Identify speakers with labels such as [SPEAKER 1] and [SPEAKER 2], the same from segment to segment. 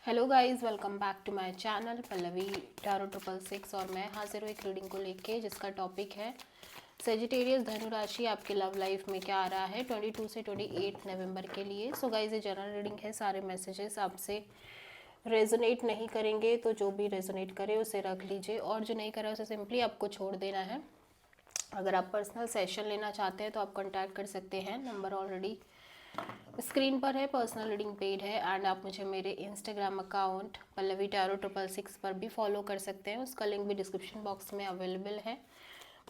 [SPEAKER 1] Hello guys, welcome back to my channel Pallavi tarot 666। और मैं हाजिर हूँ एक रीडिंग को लेके जिसका टॉपिक है सेजिटेरियस धनु राशि आपके लव लाइफ में क्या आ रहा है 22 से 28 नवंबर के लिए। सो गाइस, ये जनरल रीडिंग है, सारे मैसेजेस आपसे रेजोनेट नहीं करेंगे, तो जो भी रेजोनेट करे उसे रख लीजिए और जो नहीं करे उसे सिंपली आपको छोड़ देना है। अगर आप पर्सनल सेशन लेना चाहते हैं तो आप कॉन्टैक्ट कर सकते हैं, नंबर ऑलरेडी स्क्रीन पर है, पर्सनल रीडिंग पेड है। एंड आप मुझे मेरे इंस्टाग्राम अकाउंट पल्लवी टैरो 666 पर भी फॉलो कर सकते हैं, उसका लिंक भी डिस्क्रिप्शन बॉक्स में अवेलेबल है।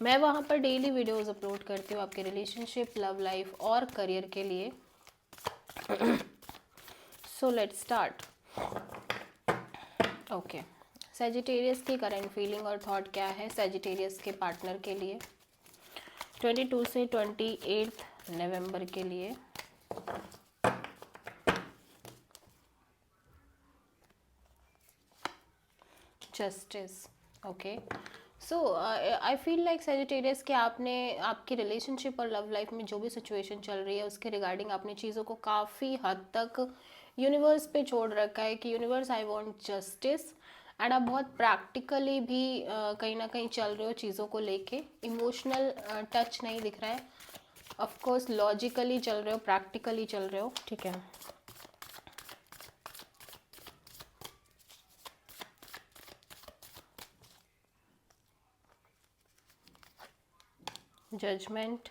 [SPEAKER 1] मैं वहाँ पर डेली वीडियोस अपलोड करती हूँ आपके रिलेशनशिप, लव लाइफ और करियर के लिए। So let's start. Okay, Sagittarius की करंट फीलिंग और थॉट क्या है सेजिटेरियस के पार्टनर के लिए 22 से 28 नवंबर के लिए। Justice. Okay, so I feel like Sagittarius कि आपने आपकी रिलेशनशिप और लव लाइफ में जो भी सिचुएशन चल रही है उसके रिगार्डिंग आपने चीज़ों को काफ़ी हद तक यूनिवर्स पे छोड़ रखा है कि universe I want justice. And आप बहुत प्रैक्टिकली भी कहीं ना कहीं चल रहे हो चीज़ों को लेके, इमोशनल टच नहीं दिख रहा है। ऑफ कोर्स लॉजिकली चल रहे हो, प्रैक्टिकली चल रहे हो, ठीक है। Judgment,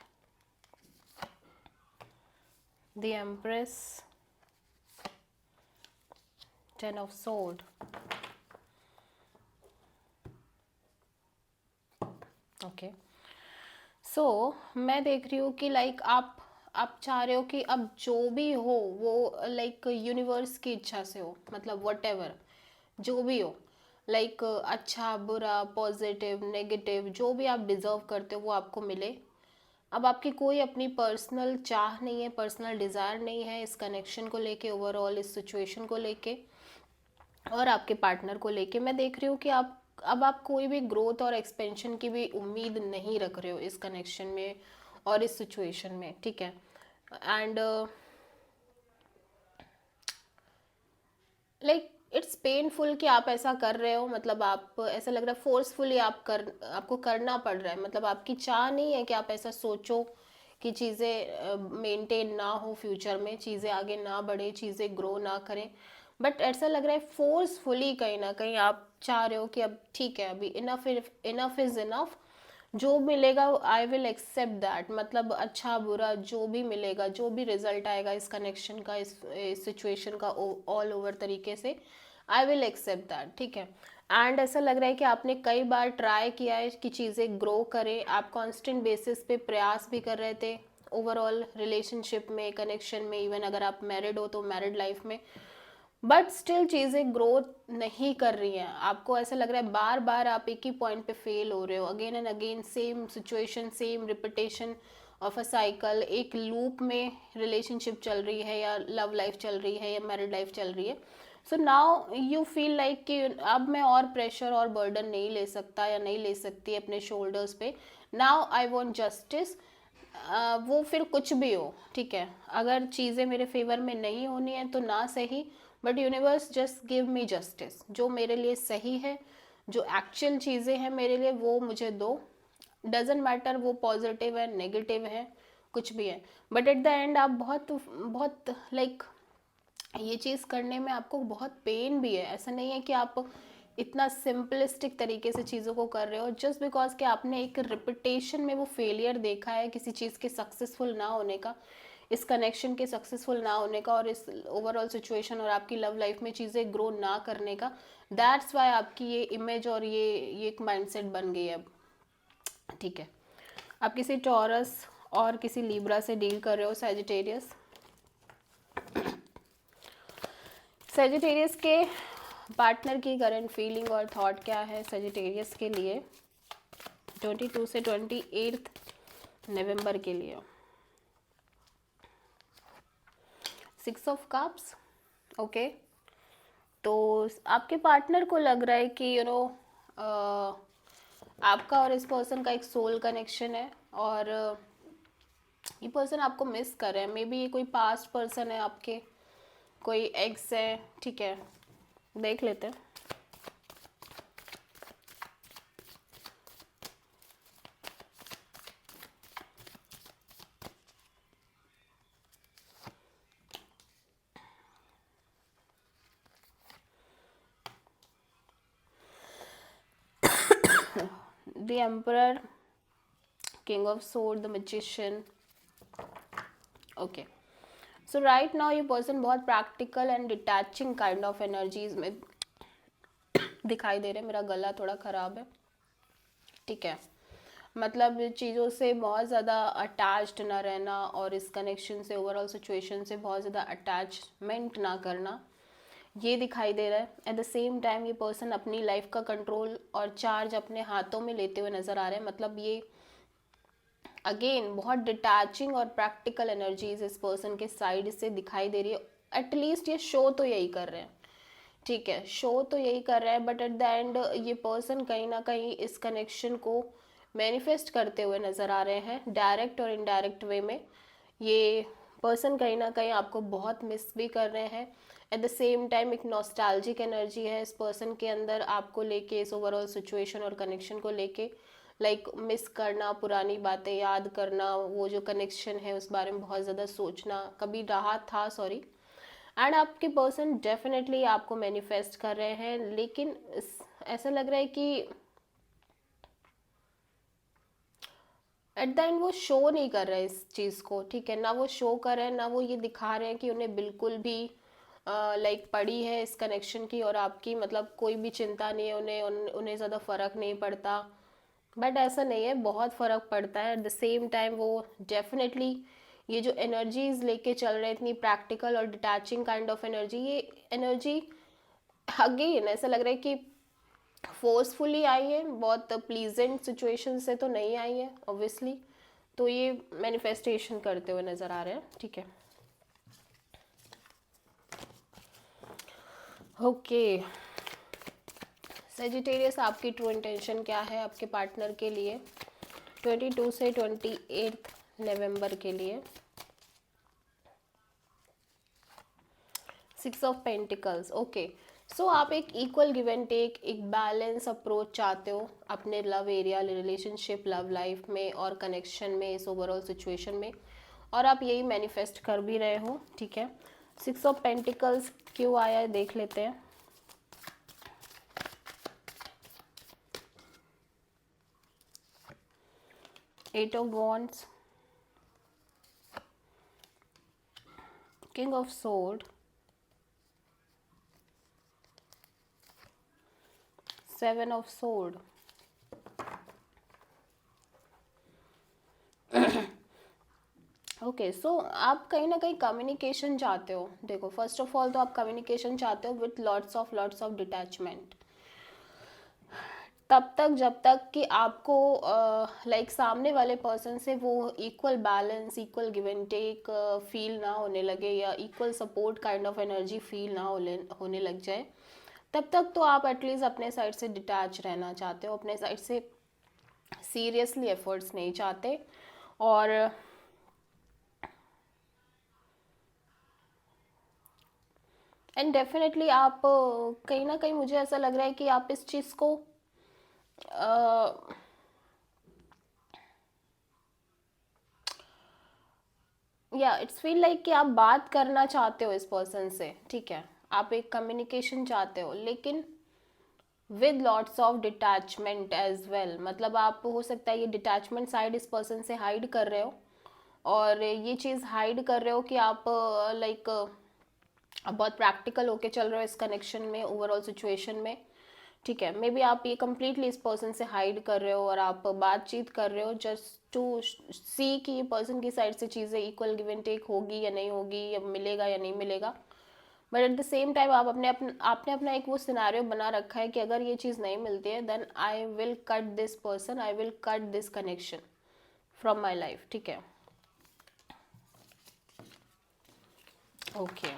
[SPEAKER 1] the empress, 10 of sword. Okay, so मैं देख रही हूँ कि लाइक आप चाह रहे हो कि अब जो भी हो वो लाइक यूनिवर्स की इच्छा से हो, मतलब वट एवर जो भी हो, लाइक अच्छा बुरा पॉजिटिव नेगेटिव जो भी आप डिज़र्व करते हो वो आपको मिले। अब आपकी कोई अपनी पर्सनल चाह नहीं है, पर्सनल डिज़ायर नहीं है इस कनेक्शन को लेके, ओवरऑल इस सिचुएशन को लेके और आपके पार्टनर को लेके। मैं देख रही हूँ कि आप कोई भी ग्रोथ और एक्सपेंशन की भी उम्मीद नहीं रख रहे हो इस कनेक्शन में और इस सिचुएशन में, ठीक है। एंड लाइक इट्स पेनफुल कि आप ऐसा कर रहे हो, मतलब आप ऐसा लग रहा है फोर्सफुली आपको करना पड़ रहा है, मतलब आपकी चाह नहीं है कि आप ऐसा सोचो कि चीज़ें मेंटेन ना हो, फ्यूचर में चीज़ें आगे ना बढ़े, चीज़ें ग्रो ना करें। बट ऐसा लग रहा है फोर्सफुली कहीं ना कहीं आप चाह रहे हो कि अब ठीक है, अभी इनफ इज़ इनफ, जो मिलेगा आई विल एक्सेप्ट दैट, मतलब अच्छा बुरा जो भी मिलेगा, जो भी रिजल्ट आएगा इस कनेक्शन का, इस सिचुएशन का, ऑल ओवर तरीके से आई विल एक्सेप्ट दैट, ठीक है। एंड ऐसा लग रहा है कि आपने कई बार ट्राई किया है कि चीज़ें ग्रो करें, आप कांस्टेंट बेसिस पे प्रयास भी कर रहे थे ओवरऑल रिलेशनशिप में, कनेक्शन में, इवन अगर आप मैरिड हो तो मैरिड लाइफ में, बट स्टिल चीज़ें ग्रोथ नहीं कर रही हैं। आपको ऐसा लग रहा है बार बार आप एक ही पॉइंट पे फेल हो रहे हो, again and again same situation, same repetition of a cycle, एक लूप में रिलेशनशिप चल रही है या लव लाइफ चल रही है या मैरिड लाइफ चल रही है। So now you feel like कि अब मैं और प्रेशर और बर्डन नहीं ले सकता या नहीं ले सकती अपने शोल्डर्स पे, नाउ आई वॉन्ट जस्टिस। वो फिर कुछ भी हो, ठीक है, अगर चीज़ें मेरे फेवर में नहीं होनी है तो ना सही, but universe just give me justice, जो मेरे लिए सही है, जो एक्चुअल चीज़ें हैं मेरे लिए वो मुझे दो। डजेंट मैटर वो पॉजिटिव है नेगेटिव है कुछ भी है, बट एट द एंड आप बहुत बहुत लाइक ये चीज़ करने में आपको बहुत पेन भी है। ऐसा नहीं है कि आप इतना सिंपलिस्टिक तरीके से चीज़ों को कर रहे हो जस्ट बिकॉज कि आपने एक रिपीटेशन में वो फेलियर देखा है किसी चीज़ के सक्सेसफुल ना होने का, इस कनेक्शन के सक्सेसफुल ना होने का और इस ओवरऑल सिचुएशन और आपकी लव लाइफ में चीज़ें ग्रो ना करने का। दैट्स वाई आपकी ये इमेज और ये एक माइंडसेट बन गई है अब, ठीक है। आप किसी टॉरस और किसी लीब्रा से डील कर रहे हो सेजिटेरियस। सेजिटेरियस के पार्टनर की करंट फीलिंग और थॉट क्या है सेजिटेरियस के लिए 22 से 28 नवंबर के लिए। 6 ऑफ कप्स। ओके, तो आपके पार्टनर को लग रहा है कि आपका और इस पर्सन का एक सोल कनेक्शन है और ये पर्सन आपको मिस कर रहे हैं। मे बी ये कोई पास्ट पर्सन है आपके, कोई एक्स है, ठीक है। देख लेते हैं। The Emperor, King of Sword, the Magician. Okay. So right now ये पर्सन बहुत practical and detaching kind of energies में दिखाई दे रहे हैं। मेरा गला थोड़ा ख़राब है, ठीक है। मतलब चीज़ों से बहुत ज़्यादा अटैच्ड ना रहना और इस कनेक्शन से, ओवरऑल सिचुएशन से बहुत ज़्यादा अटैचमेंट ना करना, ये दिखाई दे रहा है। एट द सेम टाइम ये पर्सन अपनी लाइफ का कंट्रोल और चार्ज अपने हाथों में लेते हुए नज़र आ रहे हैं। मतलब ये अगेन बहुत डिटैचिंग और प्रैक्टिकल एनर्जीज इस पर्सन के साइड से दिखाई दे रही है। एटलीस्ट ये शो तो यही कर रहे हैं, ठीक है, शो तो यही कर रहा है। बट एट द एंड ये पर्सन कहीं ना कहीं इस कनेक्शन को मैनिफेस्ट करते हुए नज़र आ रहे हैं, डायरेक्ट और इनडायरेक्ट वे में। ये पर्सन कहीं ना कहीं आपको बहुत मिस भी कर रहे हैं। एट द सेम टाइम एक नॉस्टैल्जिक एनर्जी है इस पर्सन के अंदर आपको लेके, इस ओवरऑल सिचुएशन और कनेक्शन को लेके। लाइक मिस करना, पुरानी बातें याद करना, वो जो कनेक्शन है उस बारे में बहुत ज़्यादा सोचना, कभी रहा था, सॉरी। एंड आपके पर्सन डेफिनेटली आपको मैनिफेस्ट कर रहे हैं, लेकिन ऐसा लग रहा है कि एट द एंड वो शो नहीं कर रहे इस चीज़ को, ठीक है। ना वो शो कर रहे हैं, ना वो ये दिखा रहे हैं कि उन्हें बिल्कुल भी लाइक पड़ी है इस कनेक्शन की और आपकी, मतलब कोई भी चिंता नहीं है उन्हें ज़्यादा फ़र्क नहीं पड़ता। बट ऐसा नहीं है, बहुत फ़र्क पड़ता है। एट द सेम टाइम वो डेफिनेटली ये जो एनर्जीज लेके चल रहे हैं, इतनी प्रैक्टिकल और डिटैचिंग काइंड ऑफ एनर्जी, ये एनर्जी अगेन ऐसा लग रहा है कि फोर्सफुली आई है, बहुत प्लीजेंट सिचुएशन से तो नहीं आई है ऑब्वियसली। तो ये मैनिफेस्टेशन करते हुए नज़र आ रहे हैं, ठीक है। ओके सेजिटेरियस, आपकी ट्रू इंटेंशन क्या है आपके पार्टनर के लिए 22 से 28 नवंबर के लिए? 6 ऑफ पेंटिकल्स, ओके। सो आप एक इक्वल गिव एंड टेक, एक बैलेंस अप्रोच चाहते हो अपने love area, relationship, love life में और कनेक्शन में, इस ओवरऑल सिचुएशन में, और आप यही मैनिफेस्ट कर भी रहे हो, ठीक है। 6 ऑफ पेंटिकल्स क्यों आया है देख लेते हैं। Eight of wands, king of sword, 7 of sword. Okay so आप कहीं ना कहीं कम्युनिकेशन चाहते हो। देखो फर्स्ट ऑफ ऑल तो आप कम्युनिकेशन चाहते हो विथ लॉट्स ऑफ डिटैचमेंट, तब तक जब तक कि आपको लाइक सामने वाले पर्सन से वो equal balance, equal give and take feel ना होने लगे, या equal support kind of energy feel ना होने लग जाए, तब तक तो आप एटलीस्ट अपने साइड से डिटैच रहना चाहते हो, अपने साइड से सीरियसली एफर्ट्स नहीं चाहते। और एंड डेफिनेटली आप कहीं ना कहीं मुझे ऐसा लग रहा है कि आप इस चीज़ को या इट्स फील लाइक कि आप बात करना चाहते हो इस पर्सन से, ठीक है, आप एक कम्युनिकेशन चाहते हो, लेकिन with lots of detachment as well. मतलब आप हो सकता है ये डिटैचमेंट साइड इस पर्सन से हाइड कर रहे हो, और ये चीज़ हाइड कर रहे हो कि आप लाइक आप बहुत प्रैक्टिकल होके चल रहे हो इस कनेक्शन में, ओवरऑल सिचुएशन में, ठीक है। मे बी आप ये कम्प्लीटली इस पर्सन से हाइड कर रहे हो और आप बातचीत कर रहे हो जस्ट टू सी कि ये पर्सन की साइड से चीज़ें इक्वल गिव एंड टेक होगी या नहीं होगी, या मिलेगा या नहीं मिलेगा। But at the same time आप आपने अपना एक वो सिनारियो बना रखा है कि अगर ये चीज़ नहीं मिलती है then I will cut this person, I will cut this connection from my life, ठीक है। ओके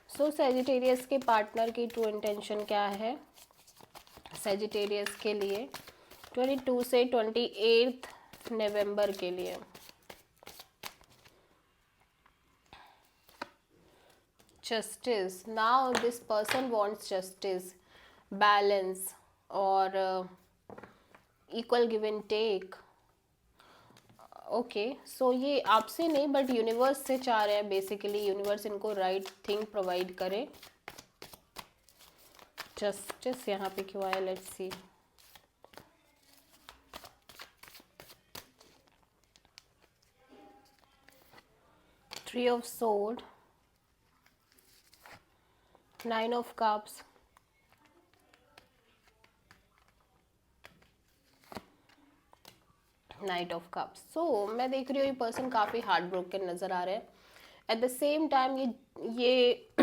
[SPEAKER 1] सो सेजिटेरियस के पार्टनर की ट्रू इंटेंशन क्या है सेजिटेरियस के लिए 22 से 28 नवंबर के लिए? Justice. Now this person wants justice, balance, or equal give and take. Okay so ये आपसे नहीं बट यूनिवर्स से चाह रहे हैं बेसिकली, यूनिवर्स इनको राइट थिंग प्रोवाइड करे. जस्टिस यहाँ पे क्यों आया, let's see. Three of sword, nine of cups, knight of cups. So मैं देख रही हूँ ये पर्सन काफ़ी हार्ट ब्रोकन नज़र आ रहे हैं. एट द सेम टाइम ये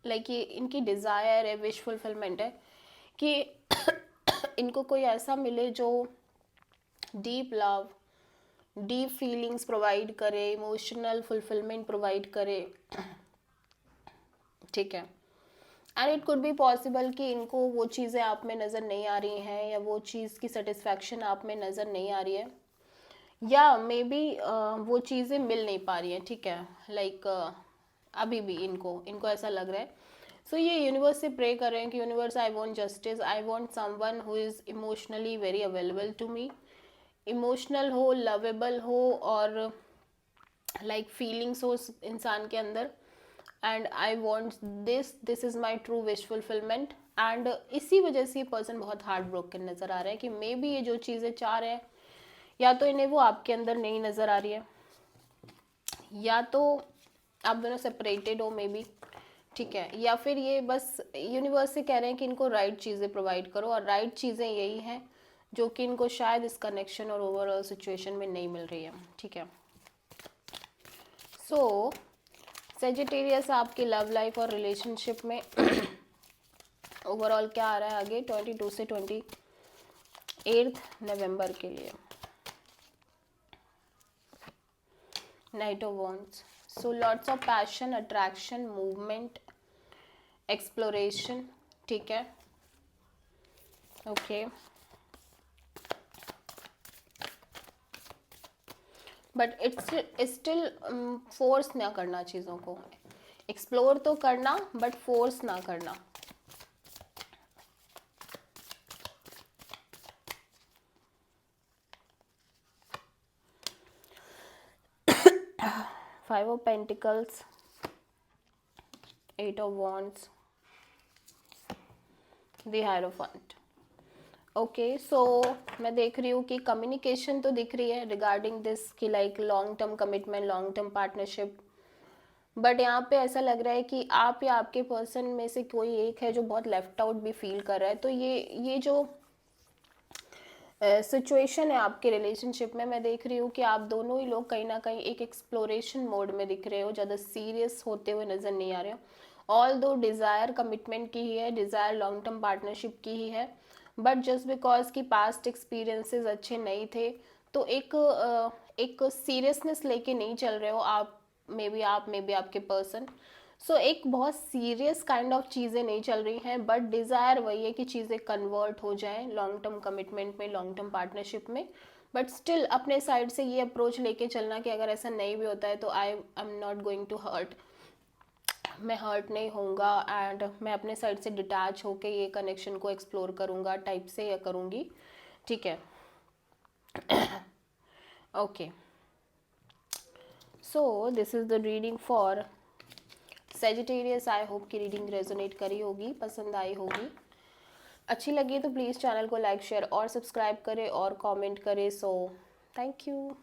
[SPEAKER 1] लाइक ये इनकी डिज़ायर है, विश फुलफिलमेंट है कि इनको कोई ऐसा मिले जो deep love, deep feelings provide करे, इमोशनल फुलफिलमेंट प्रोवाइड करे. ठीक है. And it could be possible कि इनको वो चीज़ें आप में नज़र नहीं आ रही हैं, या वो चीज़ की सेटिस्फैक्शन आप में नज़र नहीं आ रही है, या मे बी वो चीज़ें मिल नहीं पा रही हैं. ठीक है. लाइक अभी भी इनको ऐसा लग रहा है. सो ये यूनिवर्स से प्रे कर रहे हैं कि universe, I want justice, I want someone who is emotionally very available to me, emotional हो, लवेबल हो, और लाइक फीलिंग्स हो इंसान के अंदर. And I want this is my true wish fulfilment. And इसी वजह से ये पर्सन बहुत हार्ट ब्रोकन नज़र आ रहा है कि मे बी ये जो चीज़ें चाह रहे हैं, या तो इन्हें वो आपके अंदर नहीं नज़र आ रही है, या तो आप दोनों सेपरेटेड हो मे बी. ठीक है. या फिर ये बस यूनिवर्स से कह रहे हैं कि इनको राइट चीज़ें प्रोवाइड करो, और राइट चीज़ें यही हैं जो कि इनको शायद इस कनेक्शन और ओवरऑल सिचुएशन में नहीं मिल रही है. ठीक है. सो सेजिटेरियस आपकी लव लाइफ और रिलेशनशिप में ओवरऑल क्या आ रहा है आगे 22 से 28 नवंबर के लिए. Night of wands. So lots of passion, attraction, movement, exploration. ठीक है. Okay. But it's still force ना करना चीज़ों को. एक्सप्लोर तो करना बट फोर्स ना करना. Five of pentacles, eight of wands, the hierophant. Okay. So मैं देख रही हूँ कि कम्युनिकेशन तो दिख रही है रिगार्डिंग दिस कि like long term commitment, long term partnership. But यहाँ पे ऐसा लग रहा है कि आप या आपके पर्सन में से कोई एक है जो बहुत लेफ्ट आउट भी फील कर रहा है. तो ये जो सिचुएशन है आपके रिलेशनशिप में, मैं देख रही हूँ कि आप दोनों ही लोग कहीं ना कहीं एक एक्सप्लोरेशन मोड में दिख रहे हो, ज़्यादा सीरियस होते हुए नज़र नहीं आ रहे हो. ऑल दो डिज़ायर कमिटमेंट की ही है, डिज़ायर लॉन्ग टर्म पार्टनरशिप की ही है, बट जस्ट बिकॉज की पास्ट एक्सपीरियंसेस अच्छे नहीं थे, तो एक सीरियसनेस लेके नहीं चल रहे हो आप मे बी आपके पर्सन. सो एक बहुत सीरियस काइंड ऑफ चीज़ें नहीं चल रही हैं, बट डिज़ायर वही है कि चीज़ें कन्वर्ट हो जाएं लॉन्ग टर्म कमिटमेंट में, लॉन्ग टर्म पार्टनरशिप में. बट स्टिल अपने साइड से ये अप्रोच लेके चलना कि अगर ऐसा नहीं भी होता है तो I am not going to hurt, मैं हर्ट नहीं होऊंगा, एंड मैं अपने साइड से डिटैच होके ये कनेक्शन को एक्सप्लोर करूँगा टाइप से या करूँगी. ठीक है. Okay. So this is the reading for Sagittarius. I hope की रीडिंग रेजोनेट करी होगी, पसंद आई होगी. अच्छी लगी तो प्लीज़ चैनल को लाइक, शेयर और सब्सक्राइब करें और कमेंट करें. So thank you.